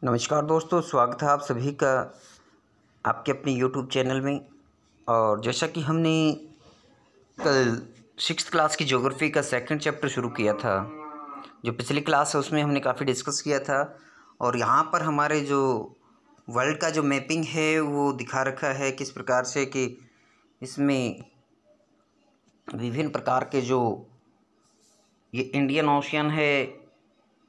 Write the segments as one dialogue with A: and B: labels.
A: नमस्कार दोस्तों, स्वागत है आप सभी का आपके अपने यूट्यूब चैनल में। और जैसा कि हमने कल 6th क्लास की ज्योग्राफी का सेकंड चैप्टर शुरू किया था, जो पिछली क्लास है उसमें हमने काफ़ी डिस्कस किया था। और यहाँ पर हमारे जो वर्ल्ड का जो मैपिंग है वो दिखा रखा है किस प्रकार से कि इसमें विभिन्न प्रकार के जो ये इंडियन ओशियन है,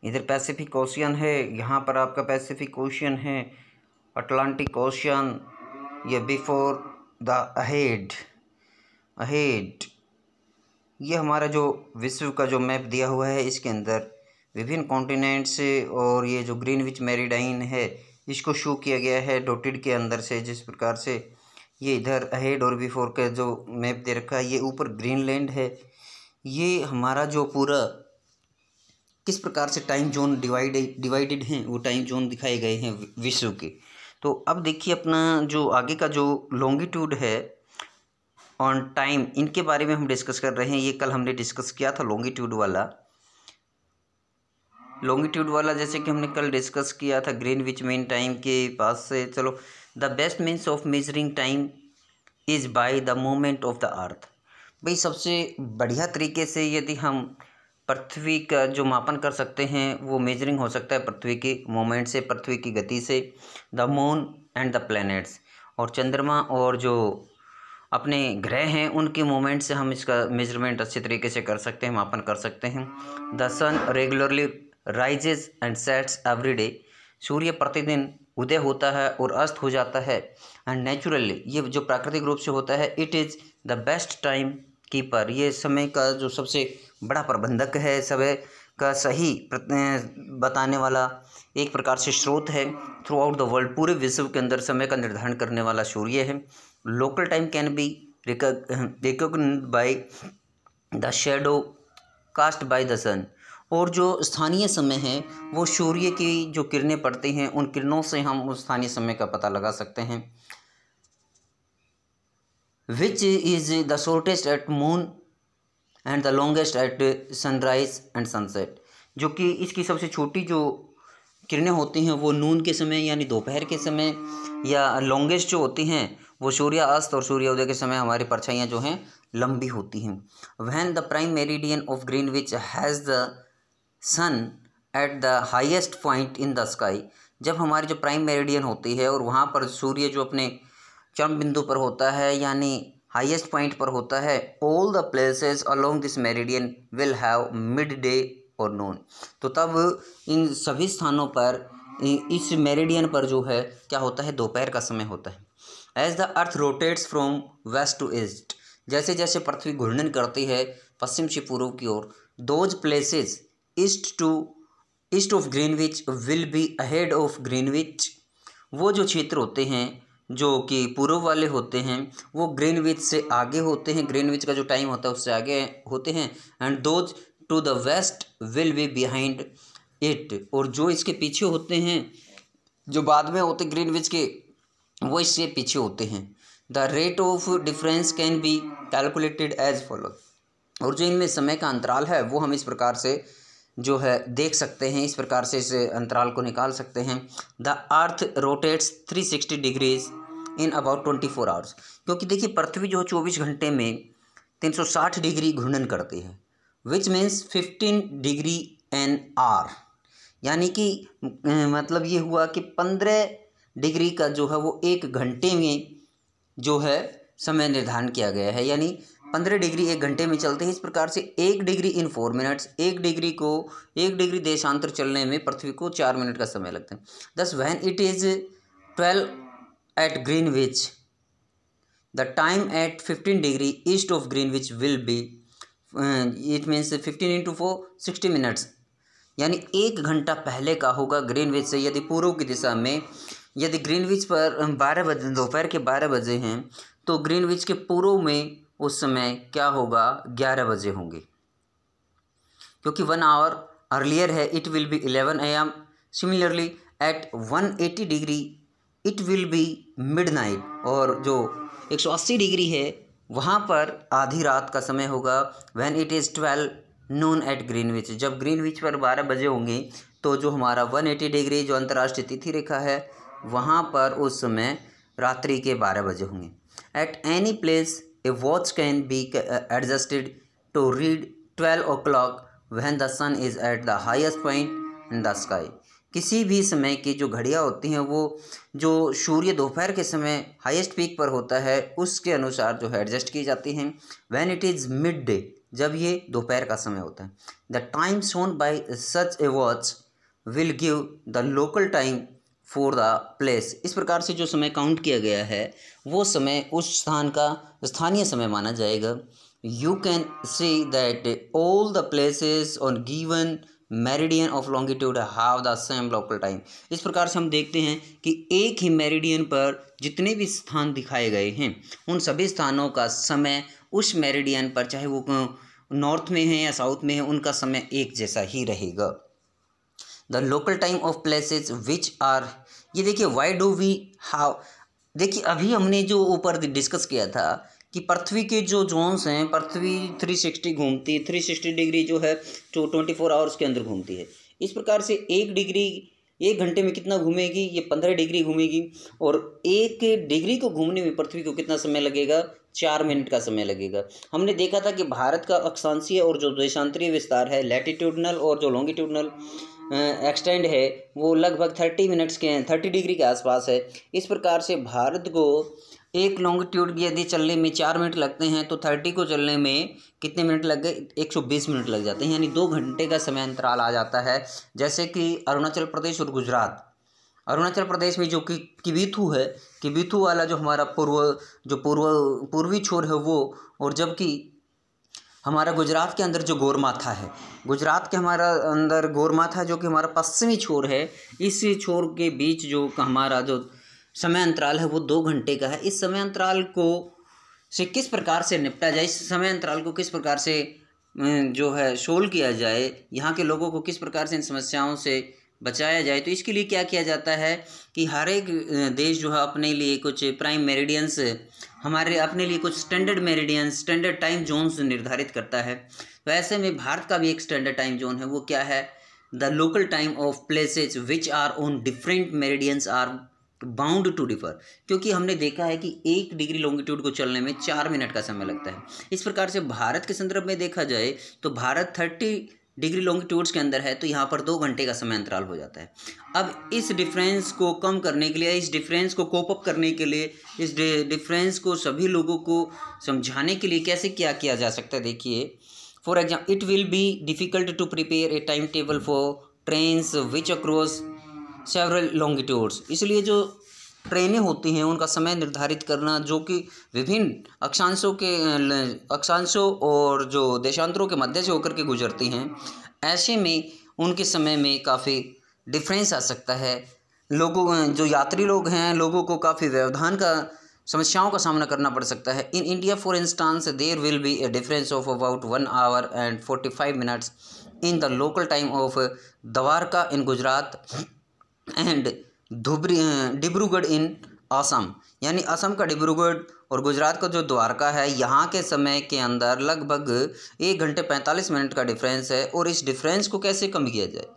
A: इधर पैसिफिक ओशियन है, यहाँ पर आपका पैसिफिक ओशियन है, अटलांटिक ओशियन, ये बिफोर द अहेड ये हमारा जो विश्व का जो मैप दिया हुआ है, इसके अंदर विभिन्न कॉन्टिनेंट्स और ये जो ग्रीनविच मेरिडाइन है इसको शो किया गया है डॉटेड के अंदर से। जिस प्रकार से ये इधर अहेड और बिफोर का जो मैप दे रखा है, ये ऊपर ग्रीनलैंड है। ये हमारा जो पूरा किस प्रकार से टाइम जोन डिवाइडेड हैं, वो टाइम जोन दिखाए गए हैं विश्व के। तो अब देखिए अपना जो आगे का जो लॉन्गिट्यूड है ऑन टाइम, इनके बारे में हम डिस्कस कर रहे हैं। ये कल हमने डिस्कस किया था लॉन्गिट्यूड वाला जैसे कि हमने कल डिस्कस किया था ग्रीनविच मीन टाइम के पास से। चलो, the best means of measuring time is by the movement of the अर्थ। भाई सबसे बढ़िया तरीके से यदि हम पृथ्वी का जो मापन कर सकते हैं वो मेजरिंग हो सकता है पृथ्वी के मोमेंट से, पृथ्वी की गति से। The moon and the planets, और चंद्रमा और जो अपने ग्रह हैं उनके मोमेंट से हम इसका मेजरमेंट अच्छे तरीके से कर सकते हैं, मापन कर सकते हैं। The sun regularly rises and sets every day. सूर्य प्रतिदिन उदय होता है और अस्त हो जाता है। एंड नेचुरली, ये जो प्राकृतिक रूप से होता है, it is the best time keeper. ये समय का जो सबसे बड़ा प्रबंधक है, समय का सही बताने वाला एक प्रकार से स्रोत है थ्रू आउट द वर्ल्ड। पूरे विश्व के अंदर समय का निर्धारण करने वाला सूर्य है। Local time can be recognised by the shadow cast by the sun. और जो स्थानीय समय है वो सूर्य की जो किरणें पड़ती हैं, उन किरणों से हम उस स्थानीय समय का पता लगा सकते हैं। Which is the shortest at noon and the longest at sunrise and sunset. जो कि इसकी सबसे छोटी जो किरणें होती हैं वो नून के समय यानी दोपहर के समय, या लॉन्गेस्ट जो होती हैं वो सूर्यास्त और सूर्योदय के समय हमारी परछाइयाँ जो हैं लंबी होती हैं। When the prime meridian of Greenwich has the sun at the highest point in the sky. जब हमारी जो प्राइम मेरिडियन होती है और वहाँ पर सूर्य जो अपने चरम बिंदु पर होता है यानी हाईएस्ट पॉइंट पर होता है, all the places along this meridian will have mid day और नून। तो तब इन सभी स्थानों पर इस मेरिडियन पर जो है क्या होता है, दोपहर का समय होता है। As the earth rotates from west to east, जैसे जैसे पृथ्वी घूर्णन करती है पश्चिम से पूर्व की ओर, those places east of Greenwich will be ahead of Greenwich. वो जो क्षेत्र होते हैं जो कि पूर्व वाले होते हैं वो ग्रीनविच से आगे होते हैं, ग्रीनविच का जो टाइम होता है उससे आगे होते हैं। And those to the west will be behind it, और जो इसके पीछे होते हैं, जो बाद में होते ग्रीनविच के, वो इससे पीछे होते हैं। The rate of difference can be calculated as follow. और जो इनमें समय का अंतराल है वो हम इस प्रकार से जो है देख सकते हैं, इस प्रकार से इस अंतराल को निकाल सकते हैं। The earth rotates 360 degrees in about 24 hours. क्योंकि देखिए पृथ्वी जो 24 घंटे में 360 डिग्री घूर्णन करती है, which means 15 degree an hour. यानी कि मतलब ये हुआ कि 15 डिग्री का जो है वो एक घंटे में जो है समय निर्धारण किया गया है, यानी 15 डिग्री एक घंटे में चलते हैं। इस प्रकार से 1 डिग्री इन 4 मिनट्स, 1 डिग्री देशांतर चलने में पृथ्वी को 4 मिनट का समय लगता है। Thus when it is 12 at Greenwich, the time at 15 degree east of Greenwich will be, it means 15 into 4 60 minutes, यानी 1 घंटा पहले का होगा ग्रीनविच से। यदि पूर्व की दिशा में, यदि ग्रीनविच पर 12 बजे, दोपहर के 12 बजे हैं, तो ग्रीनविच के पूर्व में उस समय क्या होगा, 11 बजे होंगे, क्योंकि 1 आवर अर्लियर है, it will be 11 AM। Similarly at 180 degree it will be midnight, और जो 180 डिग्री है वहाँ पर आधी रात का समय होगा। When it is 12 noon at Greenwich, जब ग्रीनविच पर 12 बजे होंगे तो जो हमारा 180 डिग्री जो अंतर्राष्ट्रीय तिथि रेखा है वहाँ पर उस समय रात्रि के 12 बजे होंगे। At any place a watch can be adjusted to read 12 o'clock when the sun is at the highest point in the sky. किसी भी समय की जो घड़ियाँ होती हैं वो जो सूर्य दोपहर के समय हाईएस्ट पीक पर होता है उसके अनुसार जो है एडजस्ट की जाती हैं। When it is mid day, जब ये दोपहर का समय होता है। The time shown by such A watch will give the local time for the place. इस प्रकार से जो समय काउंट किया गया है वो समय उस स्थान का स्थानीय समय माना जाएगा। You can see that all the places on given meridian of longitude have the same local time. इस प्रकार से हम देखते हैं कि एक ही मेरिडियन पर जितने भी स्थान दिखाए गए हैं उन सभी स्थानों का समय उस मेरिडियन पर, चाहे वो नॉर्थ में है या साउथ में है, उनका समय एक जैसा ही रहेगा। The local time of places which are, ये देखिए वाई डू वी हाव, देखिए अभी हमने जो ऊपर डिस्कस किया था कि पृथ्वी के जो जोन्स हैं, पृथ्वी 360 घूमती है, 360 डिग्री जो है जो 24 आवर्स के अंदर घूमती है। इस प्रकार से 1 डिग्री 1 घंटे में कितना घूमेगी, ये 15 डिग्री घूमेगी। और 1 डिग्री को घूमने में पृथ्वी को कितना समय लगेगा, 4 मिनट का समय लगेगा। हमने देखा था कि भारत का अक्षांशीय और जो देशांतरीय विस्तार है, लैटिट्यूडनल और जो लॉन्गिट्यूडनल एक्सटेंड है, वो लगभग 30 डिग्री के आसपास है। इस प्रकार से भारत को एक लॉन्गिट्यूड यदि चलने में 4 मिनट लगते हैं तो 30 को चलने में कितने मिनट लग गए, 120 मिनट लग जाते हैं, यानी 2 घंटे का समय अंतराल आ जाता है। जैसे कि अरुणाचल प्रदेश और गुजरात, अरुणाचल प्रदेश में जो कि किबिथू है, किबिथू वाला जो हमारा पूर्वी छोर है वो, और जबकि हमारा गुजरात के अंदर जो गोरमाथा है, गुजरात के हमारा अंदर गोरमाथा जो कि हमारा पश्चिमी छोर है, इस छोर के बीच जो हमारा जो समय अंतराल है वो 2 घंटे का है। इस समय अंतराल को से किस प्रकार से निपटा जाए, इस समय अंतराल को किस प्रकार से जो है सोल्व किया जाए, यहाँ के लोगों को किस प्रकार से इन समस्याओं से बचाया जाए, तो इसके लिए क्या किया जाता है कि हर एक देश जो है अपने लिए कुछ प्राइम मेरिडियंस, हमारे अपने लिए कुछ standard meridians, standard time zones निर्धारित करता है। तो ऐसे में भारत का भी एक स्टैंडर्ड टाइम जोन है, वो क्या है, the local time of places which are on different meridians are bound to differ. क्योंकि हमने देखा है कि 1 डिग्री लॉन्गिट्यूड को चलने में 4 मिनट का समय लगता है। इस प्रकार से भारत के संदर्भ में देखा जाए तो भारत 30 डिग्री लॉन्गिट्यूड्स के अंदर है, तो यहाँ पर 2 घंटे का समय अंतराल हो जाता है। अब इस डिफरेंस को कम करने के लिए, इस डिफरेंस को कोप अप करने के लिए, इस डिफरेंस को सभी लोगों को समझाने के लिए कैसे क्या किया जा सकता है, देखिए for example it will be difficult to prepare a time table for trains which across several longitudes. इसलिए जो ट्रेनें होती हैं उनका समय निर्धारित करना जो कि विभिन्न अक्षांशों और जो देशांतरों के मध्य से होकर के गुजरती हैं, ऐसे में उनके समय में काफ़ी डिफरेंस आ सकता है। लोगों जो यात्री लोग हैं, लोगों को काफ़ी व्यवधान का समस्याओं का सामना करना पड़ सकता है। In India for instance there will be a difference of about 1 hour and 45 minutes in the local time of Dwarka in Gujarat and Dibrugarh in Assam. यानी असम का डिब्रूगढ़ और गुजरात का जो द्वारका है, यहाँ के समय के अंदर लगभग 1 घंटे 45 मिनट का डिफरेंस है। और इस डिफरेंस को कैसे कम किया जाए,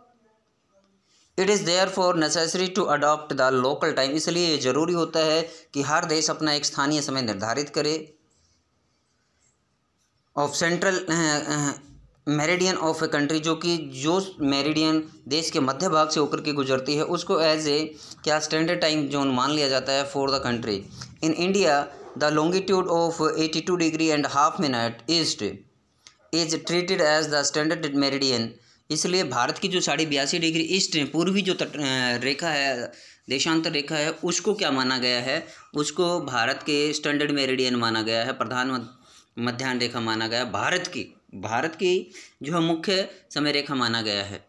A: it is therefore necessary to adopt the local time. इसलिए ये ज़रूरी होता है कि हर देश अपना एक स्थानीय समय निर्धारित करे। Of central meridian of a country, जो कि जो मेरिडियन देश के मध्य भाग से होकर के गुजरती है उसको एज ए क्या स्टैंडर्ड टाइम जोन मान लिया जाता है for the country. In India the longitude of 82 degree and half minute east is treated as the standard meridian. इसलिए भारत की जो 82.5 डिग्री ईस्ट पूर्वी जो रेखा है, देशांतर रेखा है, उसको क्या माना गया है, उसको भारत के स्टैंडर्ड मेरिडियन माना गया है, प्रधान मध्याह्न रेखा माना गया। भारत की जो है मुख्य समय रेखा माना गया है।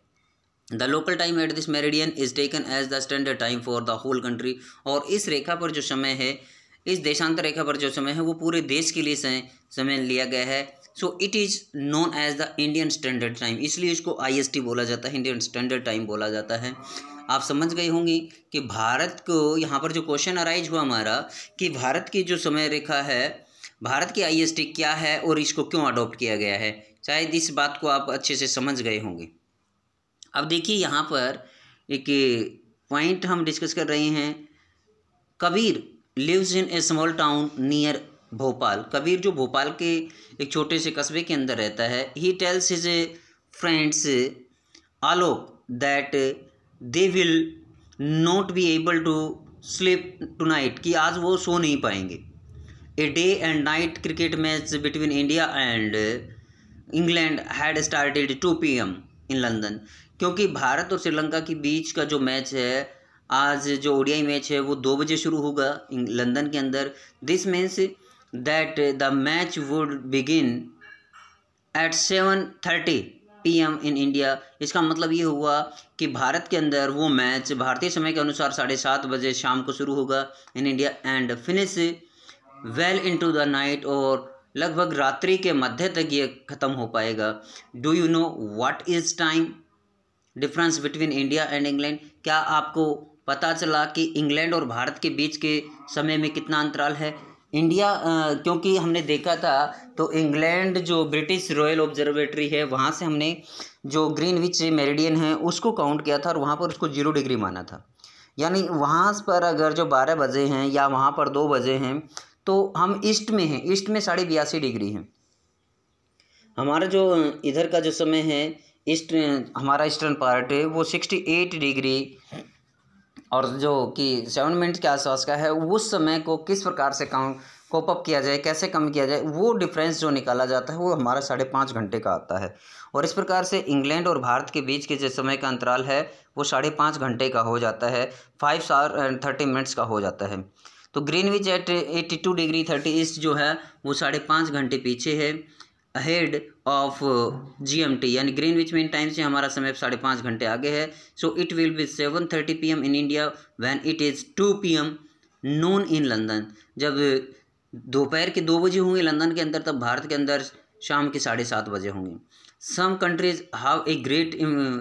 A: The local time at this meridian is taken as the standard time for the whole country. और इस रेखा पर जो समय है, इस देशांतर रेखा पर जो समय है वो पूरे देश के लिए समय लिया गया है। So it is known as the Indian standard time, इसलिए इसको IST बोला जाता है, इंडियन स्टैंडर्ड टाइम बोला जाता है। आप समझ गए होंगी कि भारत को यहाँ पर जो क्वेश्चन अराइज हुआ हमारा कि भारत की जो समय रेखा है, भारत की IST क्या है और इसको क्यों अडॉप्ट किया गया है, शायद इस बात को आप अच्छे से समझ गए होंगे। अब देखिए यहाँ पर एक पॉइंट हम डिस्कस कर रहे हैं। Kabir lives in a small town near Bhopal. Kabir जो भोपाल के एक छोटे से कस्बे के अंदर रहता है। He tells his friends Alok that they will not be able to sleep tonight, कि आज वो सो नहीं पाएंगे। A day and night cricket match between India and England had started 2 PM in London, क्योंकि भारत और श्रीलंका के बीच का जो मैच है, आज जो ओडीआई मैच है वो 2 बजे शुरू होगा लंदन के अंदर। This means that the match would begin eight 7:30 PM in India. इसका मतलब ये हुआ कि भारत के अंदर वो मैच भारतीय समय के अनुसार 7:30 बजे शाम को शुरू होगा in India, and finish well into the night, और लगभग रात्रि के मध्य तक ये ख़त्म हो पाएगा। Do you know what is time difference between India and England? क्या आपको पता चला कि इंग्लैंड और भारत के बीच के समय में कितना अंतराल है? इंडिया क्योंकि हमने देखा था तो इंग्लैंड जो ब्रिटिश रॉयल ऑब्जर्वेटरी है वहाँ से हमने जो ग्रीनविच मेरिडियन है उसको काउंट किया था और वहाँ पर उसको 0 डिग्री माना था। यानी वहाँ पर अगर जो 12 बजे हैं या वहाँ पर 2 बजे हैं तो हम ईस्ट में हैं, ईस्ट में 82.5 डिग्री है। हमारा जो इधर का जो समय है ईस्ट, हमारा ईस्टर्न पार्ट है वो 68 डिग्री और जो कि 7 मिनट के आसपास का है। उस समय को किस प्रकार से कोप अप किया जाए, कैसे कम किया जाए, वो डिफरेंस जो निकाला जाता है वो हमारा 5.5 घंटे का आता है। और इस प्रकार से इंग्लैंड और भारत के बीच के जो समय का अंतराल है वो 5.5 घंटे का हो जाता है, 5 hours and 30 minutes का हो जाता है। तो ग्रीनविच एट 82 डिग्री 30 ईस्ट जो है वो 5.5 घंटे पीछे है अहेड ऑफ GMT, यानी ग्रीनविच मीन टाइम से हमारा समय 5.5 घंटे आगे है। So it will B 7:30 PM in India when it is 2 PM Noon in London. जब दोपहर के 2 बजे होंगे लंदन के अंदर, तब भारत के अंदर शाम के 7:30 बजे होंगे। Some countries have a great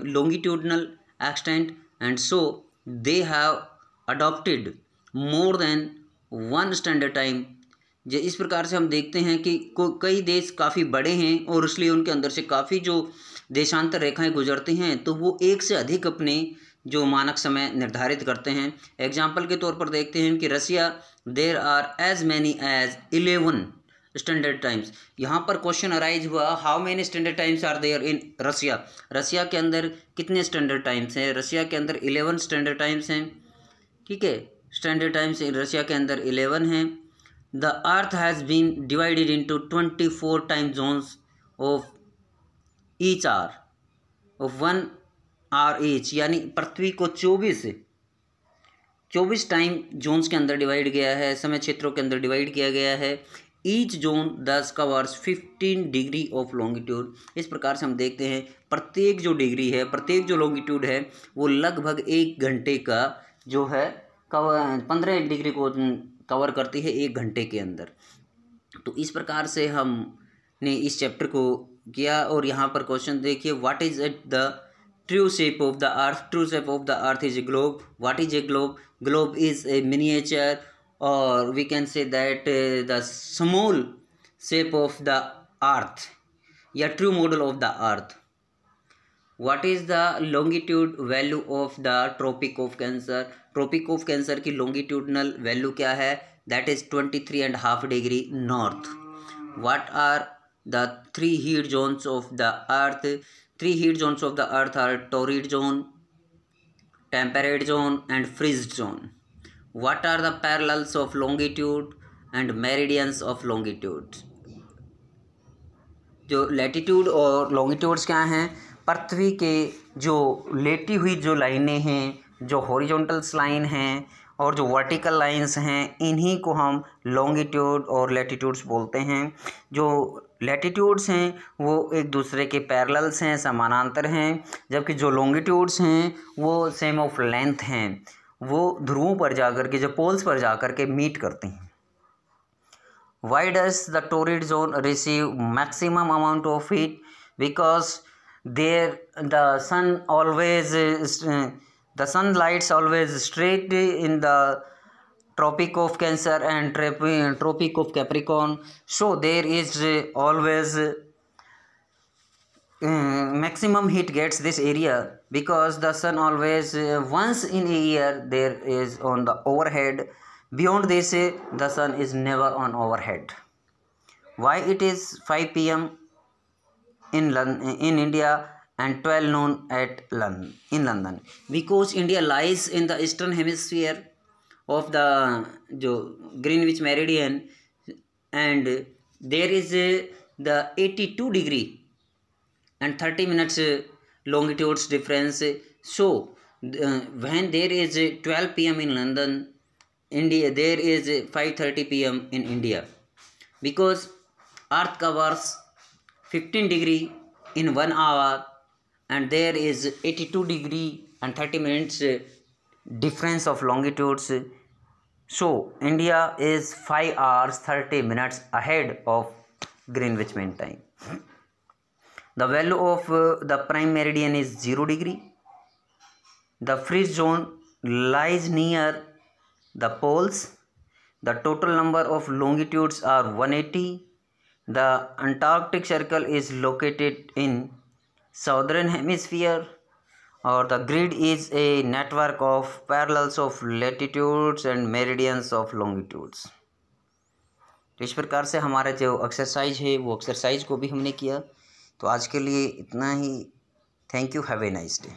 A: longitudinal extent and so they have adopted more than 1 standard time. जो इस प्रकार से हम देखते हैं कि कई देश काफ़ी बड़े हैं और इसलिए उनके अंदर से काफ़ी जो देशांतर रेखाएं गुजरती हैं तो वो एक से अधिक अपने जो मानक समय निर्धारित करते हैं। एग्जाम्पल के तौर पर देखते हैं कि Russia there are as many as 11 standard times. यहाँ पर क्वेश्चन अराइज हुआ how many standard times are there in Russia. Russia के अंदर कितने स्टैंडर्ड टाइम्स हैं? रसिया के अंदर 11 स्टैंडर्ड टाइम्स हैं। ठीक है, स्टैंडर्ड टाइम्स रसिया के अंदर 11 हैं। The earth has been divided into 24 time zones of each hour of 1 hour each, यानी पृथ्वी को 24 टाइम जोन्स के अंदर डिवाइड किया है, समय क्षेत्रों के अंदर डिवाइड किया गया है। Each zone 10 covers 15 degree of longitude. इस प्रकार से हम देखते हैं प्रत्येक जो डिग्री है, प्रत्येक जो लॉन्गिट्यूड है वो लगभग 1 घंटे का जो है 15 डिग्री को कवर करती है 1 घंटे के अंदर। तो इस प्रकार से हमने इस चैप्टर को किया। और यहाँ पर क्वेश्चन देखिए, what is it the true shape of the earth? True shape of the earth is a globe. What is a globe? Globe is a miniature और we can say that the small shape of the earth या true model of the earth. What is the longitude value of the tropic of cancer? Tropic of cancer की longitudinal value क्या है? That is 23.5 degree north. What are the 3 heat zones of the earth? 3 heat zones of the earth are torrid zone, temperate zone and frigid zone. What are the parallels of longitude and meridians of longitude? जो latitude और longitudes क्या हैं? पृथ्वी के जो लेटी हुई जो लाइनें हैं, जो हॉरिजॉन्टल्स लाइन हैं और जो वर्टिकल लाइंस हैं, इन्हीं को हम लॉन्गिट्यूड और लैटिट्यूड्स बोलते हैं। जो लैटिट्यूड्स हैं वो एक दूसरे के पैरेलल्स हैं, समानांतर हैं, जबकि जो लॉन्गिट्यूड्स हैं वो सेम ऑफ लेंथ हैं, वो ध्रुवों पर जाकर के, जो पोल्स पर जाकर के मीट करते हैं। Why does the torrid zone receive maximum amount of heat? Because there the sunlights always straight in the Tropic of Cancer and Tropic of Capricorn. So there is always maximum heat gets this area because the sun always once in a year there is on the overhead. Beyond this, the sun is never on overhead. Why it is 5 p.m. in India and 12 noon in London? Because India lies in the eastern hemisphere of the Greenwich meridian, and there is the 82 and 30 minutes longitudes difference. So when there is 12 p.m. in London, India, there is 5:30 p.m. in India, because Earth covers 15 in 1 hour, and there is 82 and 30 minutes difference of longitudes. So India is 5 hours 30 minutes ahead of Greenwich Mean Time. The value of the prime meridian is 0 degree. The freeze zone lies near the poles. The total number of longitudes are 180. The Antarctic Circle is located in southern hemisphere, और the grid is a network of parallels of latitudes and meridians of longitudes. तो इस प्रकार से हमारा जो exercise है वो exercise को भी हमने किया. तो आज के लिए इतना ही. Thank you. Have a nice day.